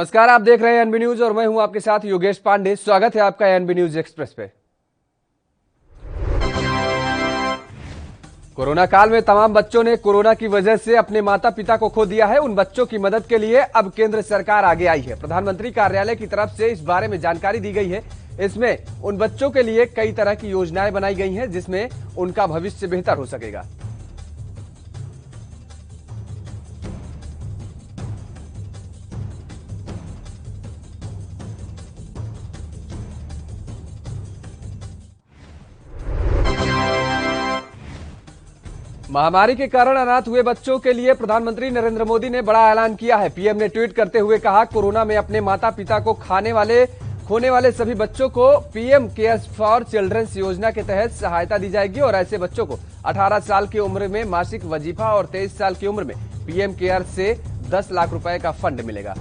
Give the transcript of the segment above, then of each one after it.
नमस्कार, आप देख रहे हैं एनबी न्यूज और मैं हूं आपके साथ योगेश पांडे। स्वागत है आपका एनबी न्यूज एक्सप्रेस पे। कोरोना काल में तमाम बच्चों ने कोरोना की वजह से अपने माता पिता को खो दिया है। उन बच्चों की मदद के लिए अब केंद्र सरकार आगे आई है। प्रधानमंत्री कार्यालय की तरफ से इस बारे में जानकारी दी गई है। इसमें उन बच्चों के लिए कई तरह की योजनाएं बनाई गई हैं जिसमें उनका भविष्य बेहतर हो सकेगा। महामारी के कारण अनाथ हुए बच्चों के लिए प्रधानमंत्री नरेंद्र मोदी ने बड़ा ऐलान किया है। पीएम ने ट्वीट करते हुए कहा, कोरोना में अपने माता पिता को खोने वाले सभी बच्चों को पीएम केयर्स फॉर चिल्ड्रंस योजना के तहत सहायता दी जाएगी और ऐसे बच्चों को 18 साल की उम्र में मासिक वजीफा और 23 साल की उम्र में पीएम केयर्स से 10 लाख रुपए का फंड मिलेगा।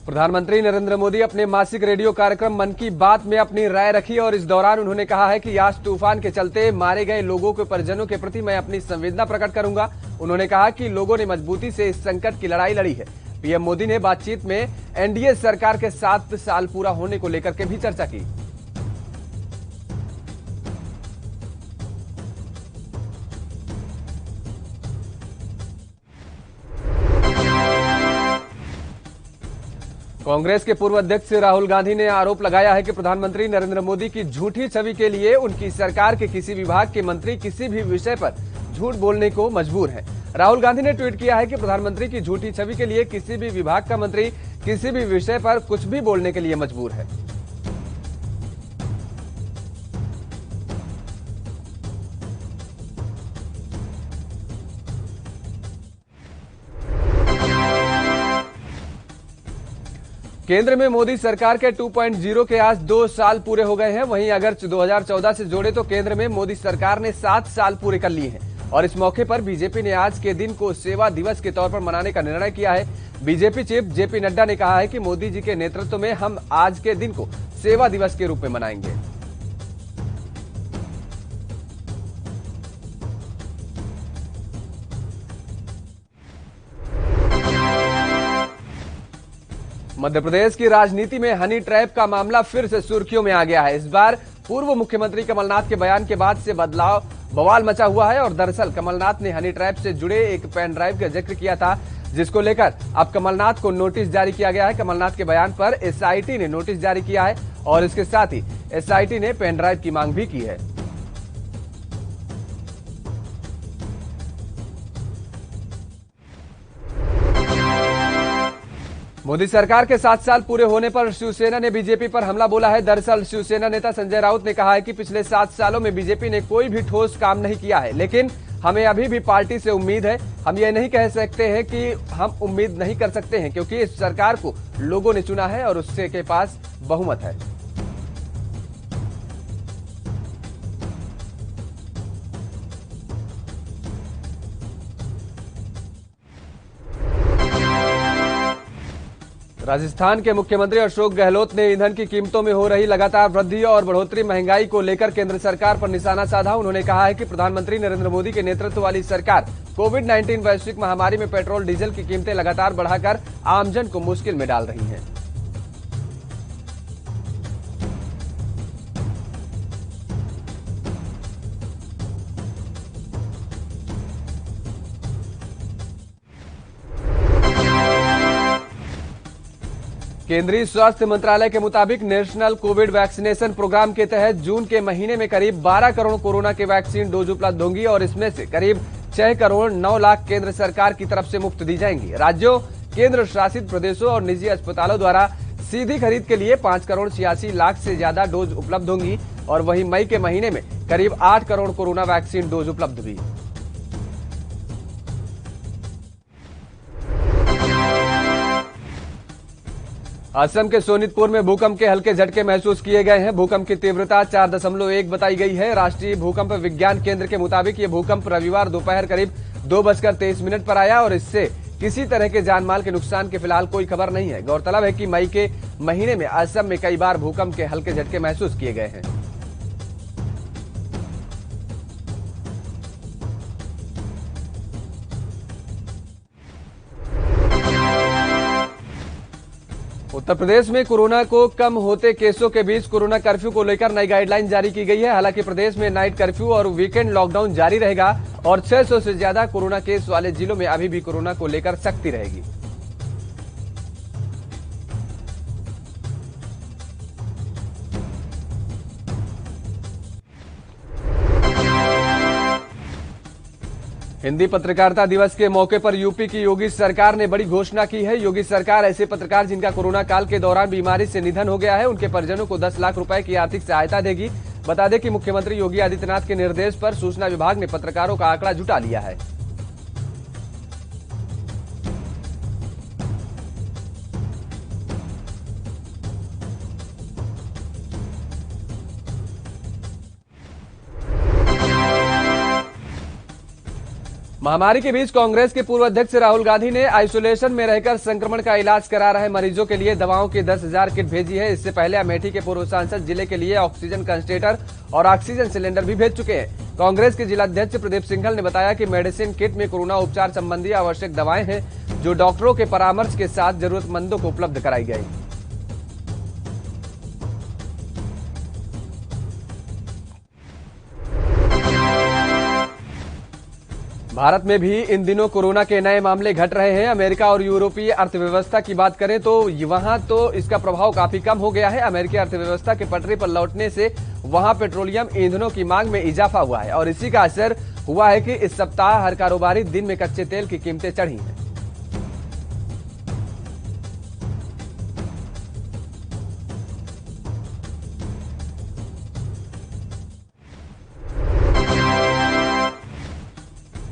प्रधानमंत्री नरेंद्र मोदी अपने मासिक रेडियो कार्यक्रम मन की बात में अपनी राय रखी और इस दौरान उन्होंने कहा है कि यास तूफान के चलते मारे गए लोगों के परिजनों के प्रति मैं अपनी संवेदना प्रकट करूंगा। उन्होंने कहा कि लोगों ने मजबूती से इस संकट की लड़ाई लड़ी है। पीएम मोदी ने बातचीत में एनडीए सरकार के 7 साल पूरा होने को लेकर के भी चर्चा की। कांग्रेस के पूर्व अध्यक्ष राहुल गांधी ने आरोप लगाया है कि प्रधानमंत्री नरेंद्र मोदी की झूठी छवि के लिए उनकी सरकार के किसी विभाग के मंत्री किसी भी विषय पर झूठ बोलने को मजबूर हैं। राहुल गांधी ने ट्वीट किया है कि प्रधानमंत्री की झूठी छवि के लिए किसी भी विभाग का मंत्री किसी भी विषय पर कुछ भी बोलने के लिए मजबूर है। केंद्र में मोदी सरकार के 2.0 के आज 2 साल पूरे हो गए हैं। वहीं अगर 2014 से जोड़े तो केंद्र में मोदी सरकार ने 7 साल पूरे कर लिए हैं और इस मौके पर बीजेपी ने आज के दिन को सेवा दिवस के तौर पर मनाने का निर्णय किया है। बीजेपी चीफ जेपी नड्डा ने कहा है कि मोदी जी के नेतृत्व में हम आज के दिन को सेवा दिवस के रूप में मनाएंगे। मध्य प्रदेश की राजनीति में हनी ट्रैप का मामला फिर से सुर्खियों में आ गया है। इस बार पूर्व मुख्यमंत्री कमलनाथ के बयान के बाद से बवाल मचा हुआ है और दरअसल कमलनाथ ने हनी ट्रैप से जुड़े एक पेन ड्राइव का जिक्र किया था जिसको लेकर अब कमलनाथ को नोटिस जारी किया गया है। कमलनाथ के बयान पर एसआईटी ने नोटिस जारी किया है और इसके साथ ही एसआईटी ने पेन ड्राइव की मांग भी की है। मोदी सरकार के 7 साल पूरे होने पर शिवसेना ने बीजेपी पर हमला बोला है। दरअसल शिवसेना नेता संजय राउत ने कहा है कि पिछले 7 सालों में बीजेपी ने कोई भी ठोस काम नहीं किया है, लेकिन हमें अभी भी पार्टी से उम्मीद है। हम ये नहीं कह सकते हैं कि हम उम्मीद नहीं कर सकते हैं क्योंकि इस सरकार को लोगों ने चुना है और उसके के पास बहुमत है। राजस्थान के मुख्यमंत्री अशोक गहलोत ने ईंधन की कीमतों में हो रही लगातार वृद्धि और बढ़ोतरी महंगाई को लेकर केंद्र सरकार पर निशाना साधा। उन्होंने कहा है कि प्रधानमंत्री नरेंद्र मोदी के नेतृत्व वाली सरकार कोविड-19 वैश्विक महामारी में पेट्रोल डीजल की कीमतें लगातार बढ़ाकर आमजन को मुश्किल में डाल रही हैं। केंद्रीय स्वास्थ्य मंत्रालय के मुताबिक नेशनल कोविड वैक्सीनेशन प्रोग्राम के तहत जून के महीने में करीब 12 करोड़ कोरोना के वैक्सीन डोज उपलब्ध होंगी और इसमें से करीब 6 करोड़ 9 लाख केंद्र सरकार की तरफ से मुफ्त दी जाएंगी। राज्यों, केंद्र शासित प्रदेशों और निजी अस्पतालों द्वारा सीधी खरीद के लिए 5 करोड़ 86 लाख से ज्यादा डोज उपलब्ध होंगी और वहीं मई के महीने में करीब 8 करोड़ कोरोना वैक्सीन डोज उपलब्ध हुई। असम के सोनितपुर में भूकंप के हल्के झटके महसूस किए गए हैं। भूकंप की तीव्रता 4.1 बताई गई है। राष्ट्रीय भूकंप विज्ञान केंद्र के मुताबिक यह भूकंप रविवार दोपहर करीब 2:23 पर आया और इससे किसी तरह के जानमाल के नुकसान की फिलहाल कोई खबर नहीं है। गौरतलब है कि मई के महीने में असम में कई बार भूकंप के हल्के झटके महसूस किए गए हैं। उत्तर प्रदेश में कोरोना को कम होते केसों के बीच कोरोना कर्फ्यू को लेकर नई गाइडलाइन जारी की गई है। हालांकि प्रदेश में नाइट कर्फ्यू और वीकेंड लॉकडाउन जारी रहेगा और 600 से ज्यादा कोरोना केस वाले जिलों में अभी भी कोरोना को लेकर सख्ती रहेगी। हिंदी पत्रकारिता दिवस के मौके पर यूपी की योगी सरकार ने बड़ी घोषणा की है। योगी सरकार ऐसे पत्रकार जिनका कोरोना काल के दौरान बीमारी से निधन हो गया है, उनके परिजनों को 10 लाख रुपए की आर्थिक सहायता देगी। बता दें कि मुख्यमंत्री योगी आदित्यनाथ के निर्देश पर सूचना विभाग ने पत्रकारों का आंकड़ा जुटा लिया है। महामारी के बीच कांग्रेस के पूर्व अध्यक्ष राहुल गांधी ने आइसोलेशन में रहकर संक्रमण का इलाज करा रहे मरीजों के लिए दवाओं की 10,000 किट भेजी है। इससे पहले अमेठी के पूर्व सांसद जिले के लिए ऑक्सीजन कंसंट्रेटर और ऑक्सीजन सिलेंडर भी भेज चुके हैं। कांग्रेस के जिलाध्यक्ष प्रदीप सिंघल ने बताया कि मेडिसिन किट में कोरोना उपचार संबंधी आवश्यक दवाएं हैं, जो डॉक्टरों के परामर्श के साथ जरूरतमंदों को उपलब्ध कराई गई। भारत में भी इन दिनों कोरोना के नए मामले घट रहे हैं। अमेरिका और यूरोपीय अर्थव्यवस्था की बात करें तो वहां तो इसका प्रभाव काफी कम हो गया है। अमेरिकी अर्थव्यवस्था के पटरी पर लौटने से वहां पेट्रोलियम ईंधनों की मांग में इजाफा हुआ है और इसी का असर हुआ है कि इस सप्ताह हर कारोबारी दिन में कच्चे तेल की कीमतें चढ़ी हैं।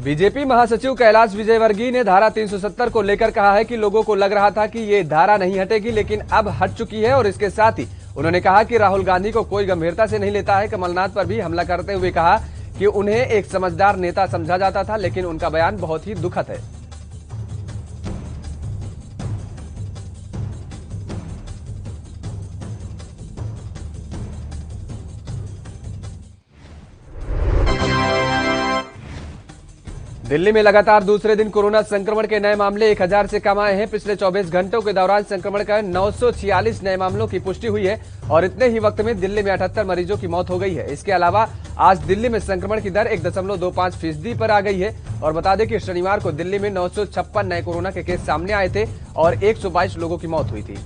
बीजेपी महासचिव कैलाश विजयवर्गीय ने धारा 370 को लेकर कहा है कि लोगों को लग रहा था कि ये धारा नहीं हटेगी, लेकिन अब हट चुकी है। और इसके साथ ही उन्होंने कहा कि राहुल गांधी को कोई गंभीरता से नहीं लेता है। कमलनाथ पर भी हमला करते हुए कहा कि उन्हें एक समझदार नेता समझा जाता था, लेकिन उनका बयान बहुत ही दुखद है। दिल्ली में लगातार दूसरे दिन कोरोना संक्रमण के नए मामले 1000 से कम आए हैं। पिछले 24 घंटों के दौरान संक्रमण का 946 नए मामलों की पुष्टि हुई है और इतने ही वक्त में दिल्ली में 78 मरीजों की मौत हो गई है। इसके अलावा आज दिल्ली में संक्रमण की दर 1.25% पर आ गई है। और बता दें कि शनिवार को दिल्ली में 956 नए कोरोना के केस सामने आए थे और 122 लोगों की मौत हुई थी।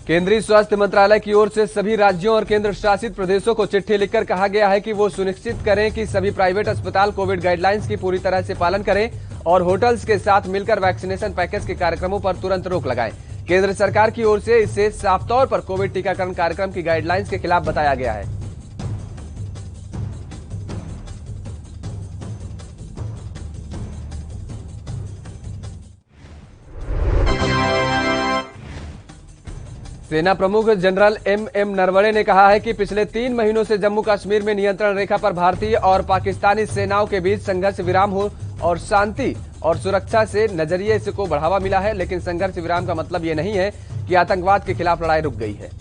केंद्रीय स्वास्थ्य मंत्रालय की ओर से सभी राज्यों और केंद्र शासित प्रदेशों को चिट्ठी लिखकर कहा गया है कि वो सुनिश्चित करें कि सभी प्राइवेट अस्पताल कोविड गाइडलाइंस की पूरी तरह से पालन करें और होटल्स के साथ मिलकर वैक्सीनेशन पैकेज के कार्यक्रमों पर तुरंत रोक लगाएं। केंद्र सरकार की ओर से इसे साफ तौर पर कोविड टीकाकरण कार्यक्रम की गाइडलाइंस के खिलाफ बताया गया है। सेना प्रमुख जनरल एम नरवणे ने कहा है कि पिछले 3 महीनों से जम्मू कश्मीर में नियंत्रण रेखा पर भारतीय और पाकिस्तानी सेनाओं के बीच संघर्ष विराम हो और शांति और सुरक्षा से नजरिए को बढ़ावा मिला है, लेकिन संघर्ष विराम का मतलब ये नहीं है कि आतंकवाद के खिलाफ लड़ाई रुक गई है।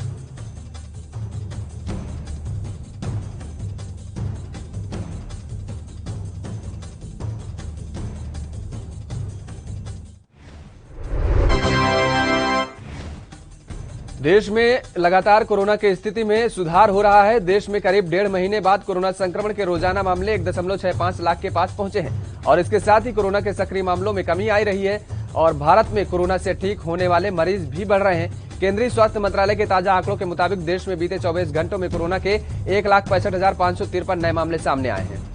देश में लगातार कोरोना की स्थिति में सुधार हो रहा है। देश में करीब 1.5 महीने बाद कोरोना संक्रमण के रोजाना मामले 1.65 लाख के पास पहुंचे हैं और इसके साथ ही कोरोना के सक्रिय मामलों में कमी आई रही है और भारत में कोरोना से ठीक होने वाले मरीज भी बढ़ रहे हैं। केंद्रीय स्वास्थ्य मंत्रालय के ताजा आंकड़ों के मुताबिक देश में बीते 24 घंटों में कोरोना के 1,65,553 नए मामले सामने आए हैं।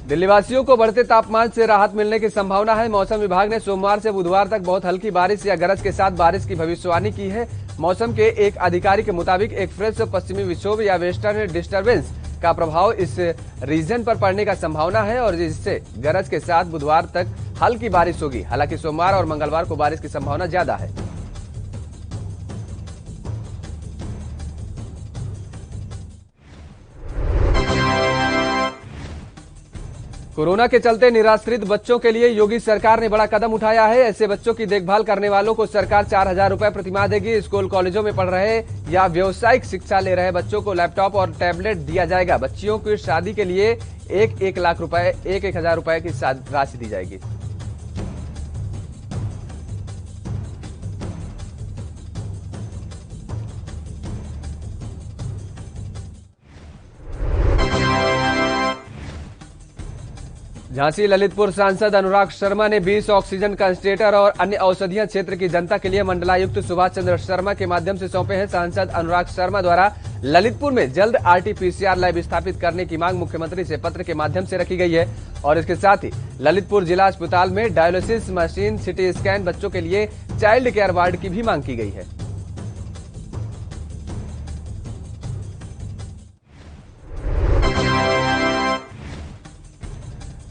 दिल्लीवासियों को बढ़ते तापमान से राहत मिलने की संभावना है। मौसम विभाग ने सोमवार से बुधवार तक बहुत हल्की बारिश या गरज के साथ बारिश की भविष्यवाणी की है। मौसम के एक अधिकारी के मुताबिक एक फ्रेश पश्चिमी विक्षोभ या वेस्टर्न डिस्टर्बेंस का प्रभाव इस रीजन पर पड़ने का संभावना है और जिससे गरज के साथ बुधवार तक हल्की बारिश होगी। हालांकि सोमवार और मंगलवार को बारिश की संभावना ज्यादा है। कोरोना के चलते निराश्रित बच्चों के लिए योगी सरकार ने बड़ा कदम उठाया है। ऐसे बच्चों की देखभाल करने वालों को सरकार 4,000 रुपए प्रतिमाह देगी। स्कूल कॉलेजों में पढ़ रहे या व्यावसायिक शिक्षा ले रहे बच्चों को लैपटॉप और टैबलेट दिया जाएगा। बच्चियों की शादी के लिए 1,000 रुपए की राशि दी जाएगी। झांसी ललितपुर सांसद अनुराग शर्मा ने 20 ऑक्सीजन कंसंट्रेटर और अन्य औषधियां क्षेत्र की जनता के लिए मंडलायुक्त सुभाष चंद्र शर्मा के माध्यम से सौंपे हैं। सांसद अनुराग शर्मा द्वारा ललितपुर में जल्द RT-PCR लैब स्थापित करने की मांग मुख्यमंत्री से पत्र के माध्यम से रखी गई है और इसके साथ ही ललितपुर जिला अस्पताल में डायलिसिस मशीन, सिटी स्कैन, बच्चों के लिए चाइल्ड केयर वार्ड की भी मांग की गई है।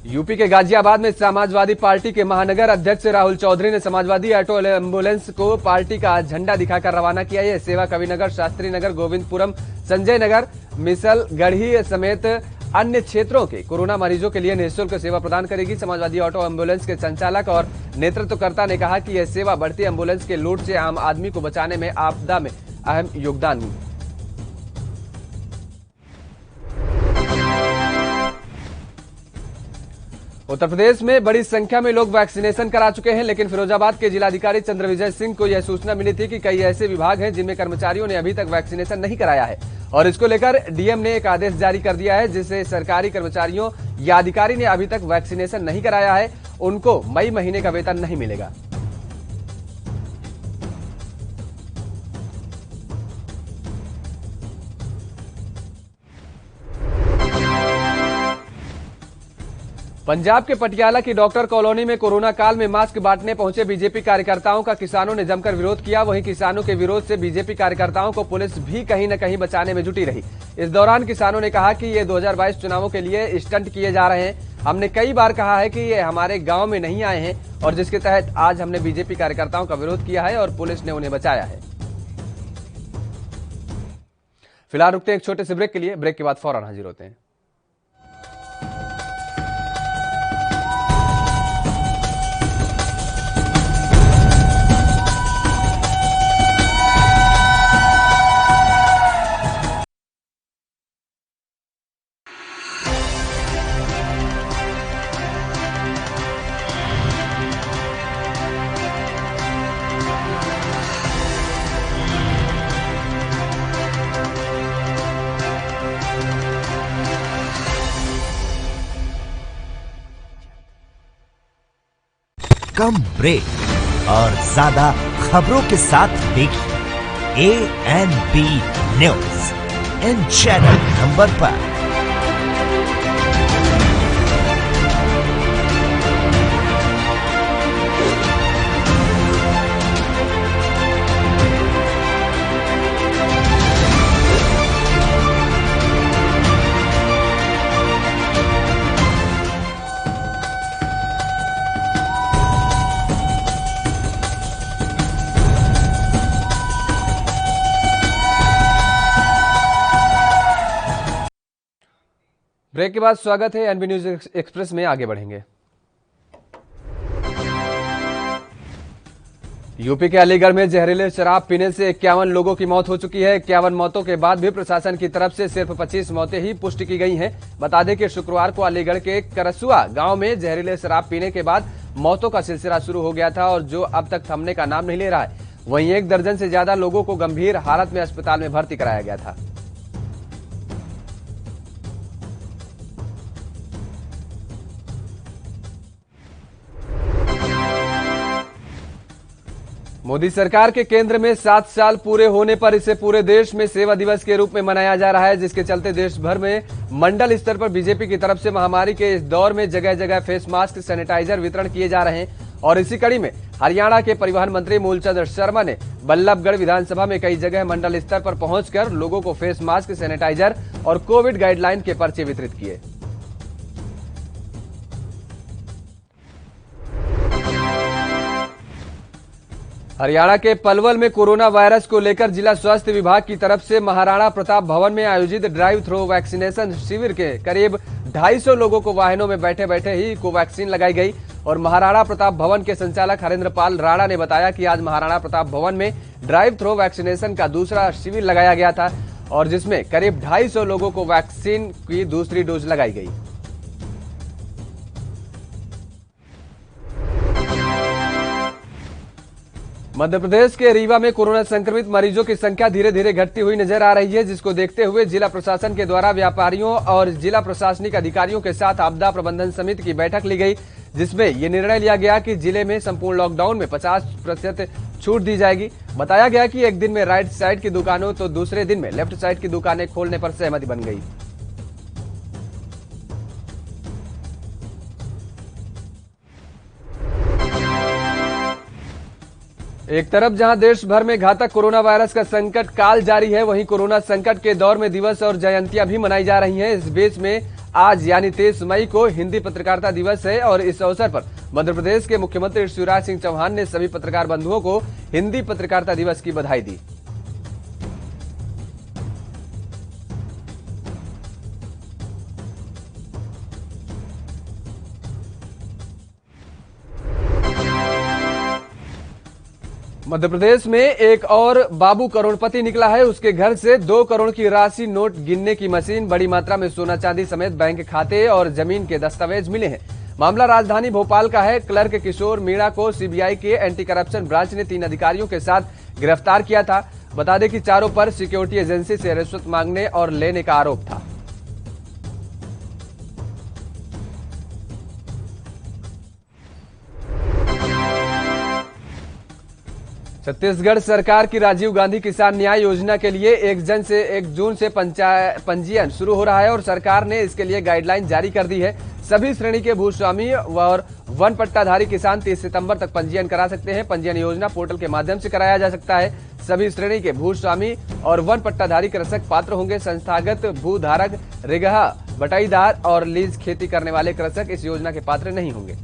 यूपी के गाजियाबाद में समाजवादी पार्टी के महानगर अध्यक्ष राहुल चौधरी ने समाजवादी ऑटो एम्बुलेंस को पार्टी का झंडा दिखाकर रवाना किया। यह सेवा कविनगर, शास्त्री नगर, गोविंदपुरम, संजय नगर, मिसल गढ़ी समेत अन्य क्षेत्रों के कोरोना मरीजों के लिए निःशुल्क सेवा प्रदान करेगी। समाजवादी ऑटो एम्बुलेंस के संचालक और नेतृत्वकर्ता ने कहा कि यह सेवा बढ़ती एम्बुलेंस के लूट से आम आदमी को बचाने में आपदा में अहम योगदान। उत्तर प्रदेश में बड़ी संख्या में लोग वैक्सीनेशन करा चुके हैं, लेकिन फिरोजाबाद के जिलाधिकारी चंद्रविजय सिंह को यह सूचना मिली थी कि कई ऐसे विभाग हैं जिनमें कर्मचारियों ने अभी तक वैक्सीनेशन नहीं कराया है और इसको लेकर डीएम ने एक आदेश जारी कर दिया है, जिससे सरकारी कर्मचारियों या अधिकारी ने अभी तक वैक्सीनेशन नहीं कराया है उनको मई महीने का वेतन नहीं मिलेगा। पंजाब के पटियाला की डॉक्टर कॉलोनी में कोरोना काल में मास्क बांटने पहुंचे बीजेपी कार्यकर्ताओं का किसानों ने जमकर विरोध किया। वहीं किसानों के विरोध से बीजेपी कार्यकर्ताओं को पुलिस भी कहीं न कहीं बचाने में जुटी रही। इस दौरान किसानों ने कहा कि ये 2022 चुनावों के लिए स्टंट किए जा रहे हैं। हमने कई बार कहा है कि ये हमारे गांव में नहीं आए हैं और जिसके तहत आज हमने बीजेपी कार्यकर्ताओं का विरोध किया है और पुलिस ने उन्हें बचाया है। फिलहाल रुकते हैं एक छोटे से ब्रेक के लिए। ब्रेक के बाद फौरन हाजिर होते हैं। कम ब्रेक और ज्यादा खबरों के साथ देखिए ANB news in channel number पर। ब्रेक के बाद स्वागत है एनबी न्यूज एक्सप्रेस में। आगे बढ़ेंगे। यूपी के अलीगढ़ में जहरीले शराब पीने से 51 लोगों की मौत हो चुकी है। 51 मौतों के बाद भी प्रशासन की तरफ से सिर्फ 25 मौतें ही पुष्टि की गई हैं। बता दें कि शुक्रवार को अलीगढ़ के करसुआ गांव में जहरीले शराब पीने के बाद मौतों का सिलसिला शुरू हो गया था और जो अब तक थमने का नाम नहीं ले रहा है। वहीं 1 दर्जन से ज्यादा लोगों को गंभीर हालत में अस्पताल में भर्ती कराया गया था। मोदी सरकार के केंद्र में 7 साल पूरे होने पर इसे पूरे देश में सेवा दिवस के रूप में मनाया जा रहा है, जिसके चलते देश भर में मंडल स्तर पर बीजेपी की तरफ से महामारी के इस दौर में जगह जगह फेस मास्क, सैनिटाइजर वितरण किए जा रहे हैं। और इसी कड़ी में हरियाणा के परिवहन मंत्री मूलचंद शर्मा ने बल्लभगढ़ विधानसभा में कई जगह मंडल स्तर पर पहुंचकर लोगों को फेस मास्क, सैनिटाइजर और कोविड गाइडलाइन के पर्चे वितरित किए। हरियाणा के पलवल में कोरोना वायरस को लेकर जिला स्वास्थ्य विभाग की तरफ से महाराणा प्रताप भवन में आयोजित ड्राइव थ्रू वैक्सीनेशन शिविर के करीब 250 लोगों को वाहनों में बैठे बैठे ही कोवैक्सीन लगाई गई। और महाराणा प्रताप भवन के संचालक हरेंद्र पाल राणा ने बताया कि आज महाराणा प्रताप भवन में ड्राइव थ्रू वैक्सीनेशन का दूसरा शिविर लगाया गया था और जिसमें करीब 250 लोगों को वैक्सीन की दूसरी डोज लगाई गई। मध्य प्रदेश के रीवा में कोरोना संक्रमित मरीजों की संख्या धीरे धीरे घटती हुई नजर आ रही है, जिसको देखते हुए जिला प्रशासन के द्वारा व्यापारियों और जिला प्रशासनिक अधिकारियों के साथ आपदा प्रबंधन समिति की बैठक ली गई, जिसमें यह निर्णय लिया गया कि जिले में संपूर्ण लॉकडाउन में 50% छूट दी जाएगी। बताया गया कि एक दिन में राइट साइड की दुकानों तो दूसरे दिन में लेफ्ट साइड की दुकानें खोलने पर सहमति बन गई। एक तरफ जहां देश भर में घातक कोरोना वायरस का संकट काल जारी है, वहीं कोरोना संकट के दौर में दिवस और जयंतियां भी मनाई जा रही हैं। इस बीच में आज यानी 23 मई को हिंदी पत्रकारिता दिवस है और इस अवसर पर मध्य प्रदेश के मुख्यमंत्री शिवराज सिंह चौहान ने सभी पत्रकार बंधुओं को हिंदी पत्रकारिता दिवस की बधाई दी। मध्य प्रदेश में एक और बाबू करोड़पति निकला है। उसके घर से 2 करोड़ की राशि, नोट गिनने की मशीन, बड़ी मात्रा में सोना चांदी समेत बैंक खाते और जमीन के दस्तावेज मिले हैं। मामला राजधानी भोपाल का है। क्लर्क किशोर मीणा को सीबीआई के एंटी करप्शन ब्रांच ने 3 अधिकारियों के साथ गिरफ्तार किया था। बता दें कि चारों पर सिक्योरिटी एजेंसी से रिश्वत मांगने और लेने का आरोप था। छत्तीसगढ़ सरकार की राजीव गांधी किसान न्याय योजना के लिए 1 जून से पंजीयन शुरू हो रहा है और सरकार ने इसके लिए गाइडलाइन जारी कर दी है। सभी श्रेणी के भूस्वामी और वन पट्टाधारी किसान 30 सितंबर तक पंजीयन करा सकते हैं। पंजीयन योजना पोर्टल के माध्यम से कराया जा सकता है। सभी श्रेणी के भूस्वामी और वन पट्टाधारी कृषक पात्र होंगे। संस्थागत भूधारक, रिगहा, बटाईदार और लीज खेती करने वाले कृषक इस योजना के पात्र नहीं होंगे।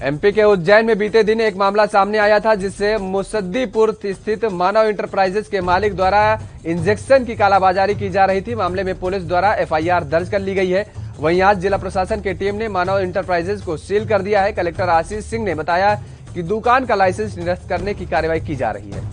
एमपी के उज्जैन में बीते दिन एक मामला सामने आया था, जिससे मुसद्दीपुर स्थित मानव इंटरप्राइजेज के मालिक द्वारा इंजेक्शन की कालाबाजारी की जा रही थी। मामले में पुलिस द्वारा एफआईआर दर्ज कर ली गई है। वहीं आज जिला प्रशासन की टीम ने मानव इंटरप्राइजेज को सील कर दिया है। कलेक्टर आशीष सिंह ने बताया कि दुकान का लाइसेंस निरस्त करने की कार्रवाई की जा रही है।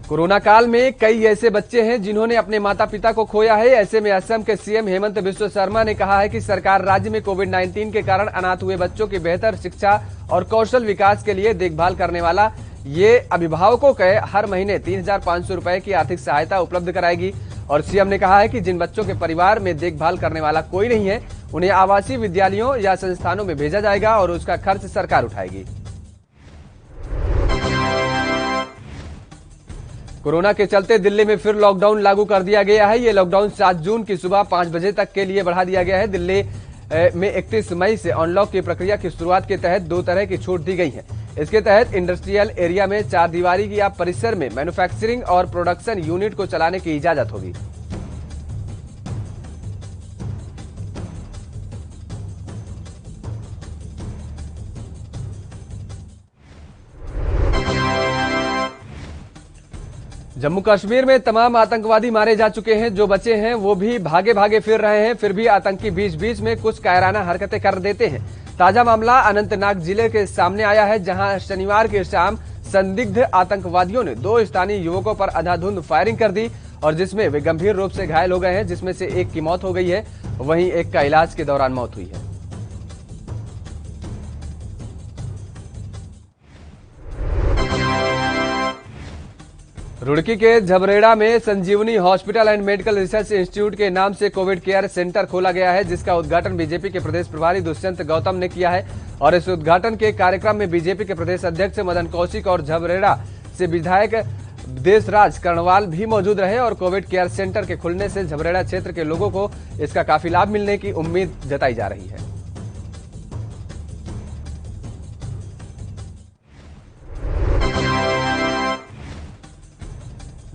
कोरोना काल में कई ऐसे बच्चे हैं जिन्होंने अपने माता पिता को खोया है। ऐसे में असम के सीएम हेमंत बिस्व शर्मा ने कहा है कि सरकार राज्य में कोविड-19 के कारण अनाथ हुए बच्चों की बेहतर शिक्षा और कौशल विकास के लिए देखभाल करने वाला ये अभिभावकों के हर महीने 3,500 रुपए की आर्थिक सहायता उपलब्ध कराएगी। और सीएम ने कहा है कि जिन बच्चों के परिवार में देखभाल करने वाला कोई नहीं है, उन्हें आवासीय विद्यालयों या संस्थानों में भेजा जाएगा और उसका खर्च सरकार उठाएगी। कोरोना के चलते दिल्ली में फिर लॉकडाउन लागू कर दिया गया है। ये लॉकडाउन 7 जून की सुबह 5 बजे तक के लिए बढ़ा दिया गया है। दिल्ली में 31 मई से अनलॉक की प्रक्रिया की शुरुआत के तहत 2 तरह की छूट दी गई है। इसके तहत इंडस्ट्रियल एरिया में 4 दीवारी या परिसर में मैन्युफैक्चरिंग और प्रोडक्शन यूनिट को चलाने की इजाजत होगी। जम्मू कश्मीर में तमाम आतंकवादी मारे जा चुके हैं। जो बचे हैं वो भी भागे भागे फिर रहे हैं। फिर भी आतंकी बीच बीच में कुछ कायराना हरकतें कर देते हैं। ताजा मामला अनंतनाग जिले के सामने आया है, जहां शनिवार की शाम संदिग्ध आतंकवादियों ने 2 स्थानीय युवकों पर अंधाधुंध फायरिंग कर दी और जिसमें वे गंभीर रूप से घायल हो गए हैं, जिसमें से एक की मौत हो गई है, वहीं एक का इलाज के दौरान मौत हुई है। रुड़की के झबरेड़ा में Sanjivani hospital and medical research institute के नाम से कोविड केयर सेंटर खोला गया है, जिसका उद्घाटन बीजेपी के प्रदेश प्रभारी दुष्यंत गौतम ने किया है। और इस उद्घाटन के कार्यक्रम में बीजेपी के प्रदेश अध्यक्ष मदन कौशिक और झबरेड़ा से विधायक देशराज कर्णवाल भी मौजूद रहे। और कोविड केयर सेंटर के खुलने से झबरेड़ा क्षेत्र के लोगों को इसका काफी लाभ मिलने की उम्मीद जताई जा रही है।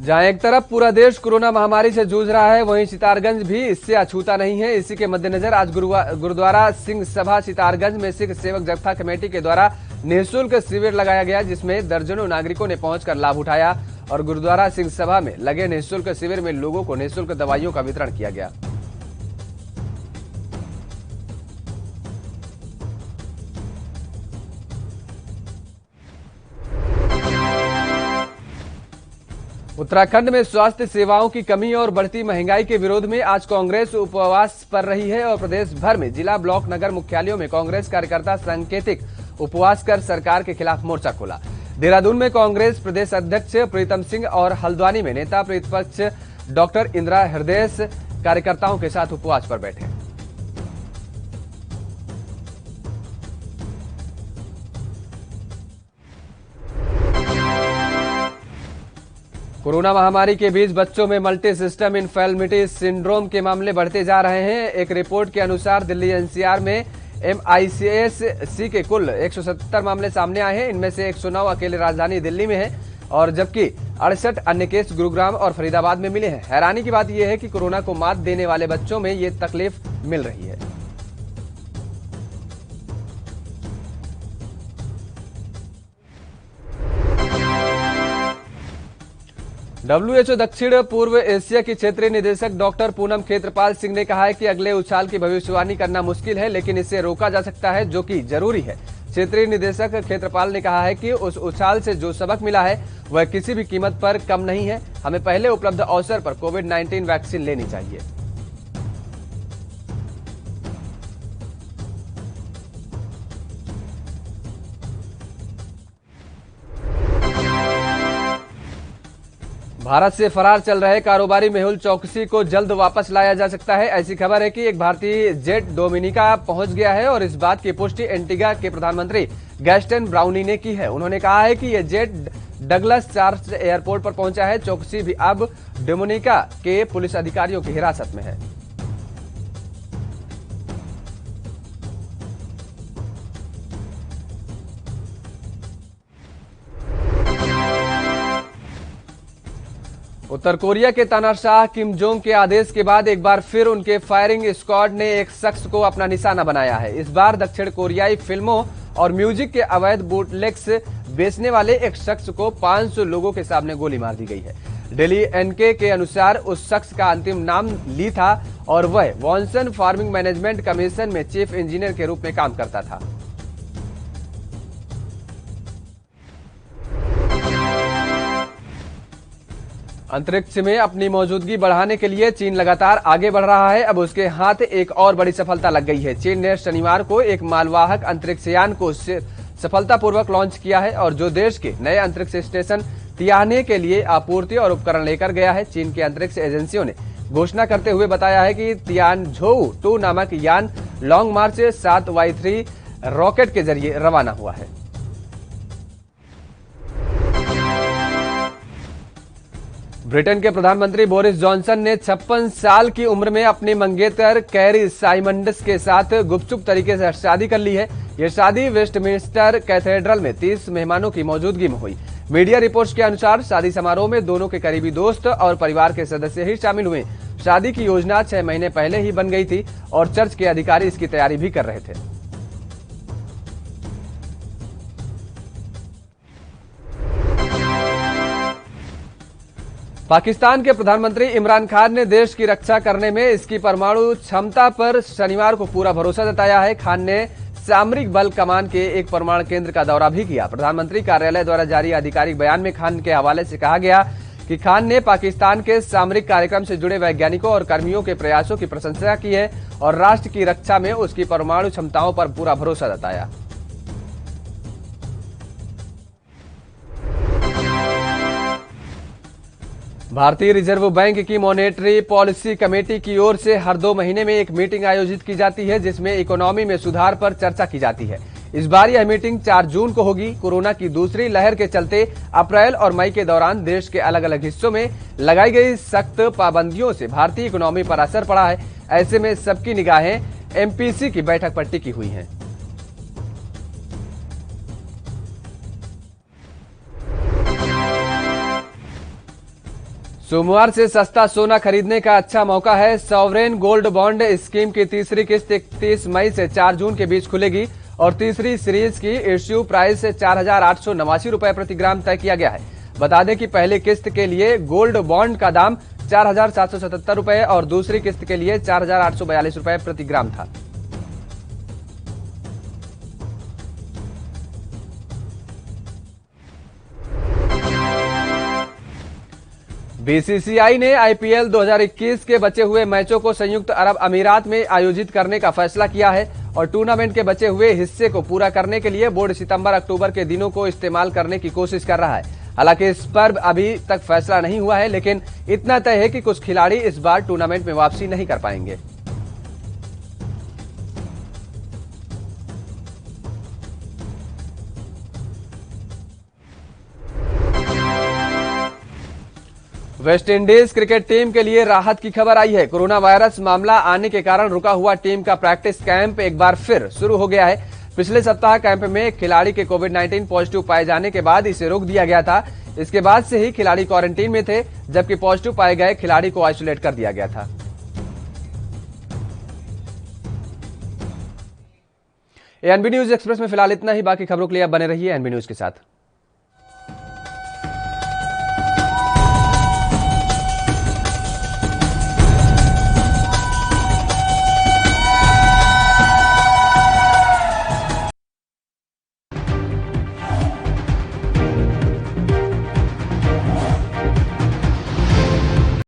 जहां एक तरफ पूरा देश कोरोना महामारी से जूझ रहा है, वहीं सितारगंज भी इससे अछूता नहीं है। इसी के मद्देनजर आज गुरुद्वारा सिंह सभा सितारगंज में सिख सेवक जत्था कमेटी के द्वारा निःशुल्क शिविर लगाया गया, जिसमें दर्जनों नागरिकों ने पहुंचकर लाभ उठाया और गुरुद्वारा सिंह सभा में लगे निःशुल्क शिविर में लोगों को निःशुल्क दवाइयों का वितरण किया गया। उत्तराखंड में स्वास्थ्य सेवाओं की कमी और बढ़ती महंगाई के विरोध में आज कांग्रेस उपवास पर रही है और प्रदेश भर में जिला, ब्लॉक, नगर मुख्यालयों में कांग्रेस कार्यकर्ता सांकेतिक उपवास कर सरकार के खिलाफ मोर्चा खोला। देहरादून में कांग्रेस प्रदेश अध्यक्ष प्रीतम सिंह और हल्द्वानी में नेता प्रतिपक्ष डॉक्टर इंदिरा हृदय कार्यकर्ताओं के साथ उपवास पर बैठे। कोरोना महामारी के बीच बच्चों में मल्टी सिस्टम इन्फेल्मिटी सिंड्रोम के मामले बढ़ते जा रहे हैं। एक रिपोर्ट के अनुसार दिल्ली एनसीआर में MICS-C के कुल 170 मामले सामने आए हैं। इनमें से 109 अकेले राजधानी दिल्ली में है और जबकि 68 अन्य केस गुरुग्राम और फरीदाबाद में मिले हैं। हैरानी की बात यह है कि कोरोना को मात देने वाले बच्चों में ये तकलीफ मिल रही है। WHO दक्षिण पूर्व एशिया की क्षेत्रीय निदेशक डॉक्टर पूनम खेत्रपाल सिंह ने कहा है कि अगले उछाल की भविष्यवाणी करना मुश्किल है, लेकिन इसे रोका जा सकता है, जो कि जरूरी है। क्षेत्रीय निदेशक खेत्रपाल ने कहा है कि उस उछाल से जो सबक मिला है वह किसी भी कीमत पर कम नहीं है। हमें पहले उपलब्ध अवसर पर कोविड-19 वैक्सीन लेनी चाहिए। भारत से फरार चल रहे कारोबारी मेहुल चौकसी को जल्द वापस लाया जा सकता है। ऐसी खबर है कि एक भारतीय जेट डोमिनिका पहुंच गया है और इस बात की पुष्टि एंटीगा के प्रधानमंत्री गैस्टन ब्राउनी ने की है। उन्होंने कहा है कि यह जेट डगलस चार्ल्स एयरपोर्ट पर पहुंचा है। चौकसी भी अब डोमिनिका के पुलिस अधिकारियों की हिरासत में है। उत्तर कोरिया के तानाशाह किम जोंग के आदेश के बाद एक बार फिर उनके फायरिंग स्क्वाड ने एक शख्स को अपना निशाना बनाया है। इस बार दक्षिण कोरियाई फिल्मों और म्यूजिक के अवैध बूटलेग्स बेचने वाले एक शख्स को 500 लोगों के सामने गोली मार दी गई है। दिल्ली एनके के अनुसार उस शख्स का अंतिम नाम ली था और वह वॉन्सन फार्मिंग मैनेजमेंट कमीशन में चीफ इंजीनियर के रूप में काम करता था। अंतरिक्ष में अपनी मौजूदगी बढ़ाने के लिए चीन लगातार आगे बढ़ रहा है। अब उसके हाथ एक और बड़ी सफलता लग गई है। चीन ने शनिवार को एक मालवाहक अंतरिक्ष यान को सफलतापूर्वक लॉन्च किया है और जो देश के नए अंतरिक्ष स्टेशन तियाने के लिए आपूर्ति और उपकरण लेकर गया है। चीन की अंतरिक्ष एजेंसियों ने घोषणा करते हुए बताया है कि तियानझोउ 2 नामक यान लॉन्ग मार्च 7Y3 रॉकेट के जरिए रवाना हुआ है। ब्रिटेन के प्रधानमंत्री बोरिस जॉनसन ने 56 साल की उम्र में अपनी मंगेतर कैरी साइमंड्स के साथ गुपचुप तरीके से शादी कर ली है। यह शादी वेस्टमिंस्टर कैथेड्रल में 30 मेहमानों की मौजूदगी में हुई। मीडिया रिपोर्ट्स के अनुसार शादी समारोह में दोनों के करीबी दोस्त और परिवार के सदस्य ही शामिल हुए। शादी की योजना 6 महीने पहले ही बन गई थी और चर्च के अधिकारी इसकी तैयारी भी कर रहे थे। पाकिस्तान के प्रधानमंत्री इमरान खान ने देश की रक्षा करने में इसकी परमाणु क्षमता पर शनिवार को पूरा भरोसा जताया है। खान ने सामरिक बल कमान के एक परमाणु केंद्र का दौरा भी किया। प्रधानमंत्री कार्यालय द्वारा जारी आधिकारिक बयान में खान के हवाले से कहा गया कि खान ने पाकिस्तान के सामरिक कार्यक्रम से जुड़े वैज्ञानिकों और कर्मियों के प्रयासों की प्रशंसा की है और राष्ट्र की रक्षा में उसकी परमाणु क्षमताओं पर पूरा भरोसा जताया। भारतीय रिजर्व बैंक की मॉनेटरी पॉलिसी कमेटी की ओर से हर 2 महीने में एक मीटिंग आयोजित की जाती है, जिसमें इकोनॉमी में सुधार पर चर्चा की जाती है। इस बार यह मीटिंग 4 जून को होगी। कोरोना की दूसरी लहर के चलते अप्रैल और मई के दौरान देश के अलग अलग हिस्सों में लगाई गई सख्त पाबंदियों से भारतीय इकोनॉमी पर असर पड़ा है। ऐसे में सबकी निगाहें MPC की बैठक पर टिकी हुई हैं। सोमवार से सस्ता सोना खरीदने का अच्छा मौका है। सॉवरेन गोल्ड बॉन्ड स्कीम की तीसरी किस्त 31 मई से 4 जून के बीच खुलेगी और तीसरी सीरीज की इश्यू प्राइस 4,889 रुपए प्रति ग्राम तय किया गया है। बता दें कि पहली किस्त के लिए गोल्ड बॉन्ड का दाम 4,777 रुपए और दूसरी किस्त के लिए 4,842 रुपए प्रति ग्राम था। बीसीसीआई ने आईपीएल 2021 के बचे हुए मैचों को संयुक्त अरब अमीरात में आयोजित करने का फैसला किया है और टूर्नामेंट के बचे हुए हिस्से को पूरा करने के लिए बोर्ड सितंबर-अक्टूबर के दिनों को इस्तेमाल करने की कोशिश कर रहा है। हालांकि इस पर अभी तक फैसला नहीं हुआ है, लेकिन इतना तय है कि कुछ खिलाड़ी इस बार टूर्नामेंट में वापसी नहीं कर पाएंगे। वेस्टइंडीज क्रिकेट टीम के लिए राहत की खबर आई है। कोरोना वायरस मामला आने के कारण रुका हुआ टीम का प्रैक्टिस कैंप एक बार फिर शुरू हो गया है। पिछले सप्ताह कैंप में एक खिलाड़ी के कोविड-19 पॉजिटिव पाए जाने के बाद इसे रोक दिया गया था। इसके बाद से ही खिलाड़ी क्वारंटीन में थे, जबकि पॉजिटिव पाए गए खिलाड़ी को आइसोलेट कर दिया गया था। एएनबी न्यूज एक्सप्रेस में फिलहाल इतना ही। बाकी खबरों के लिए आप बने रहिए एएनबी न्यूज के साथ।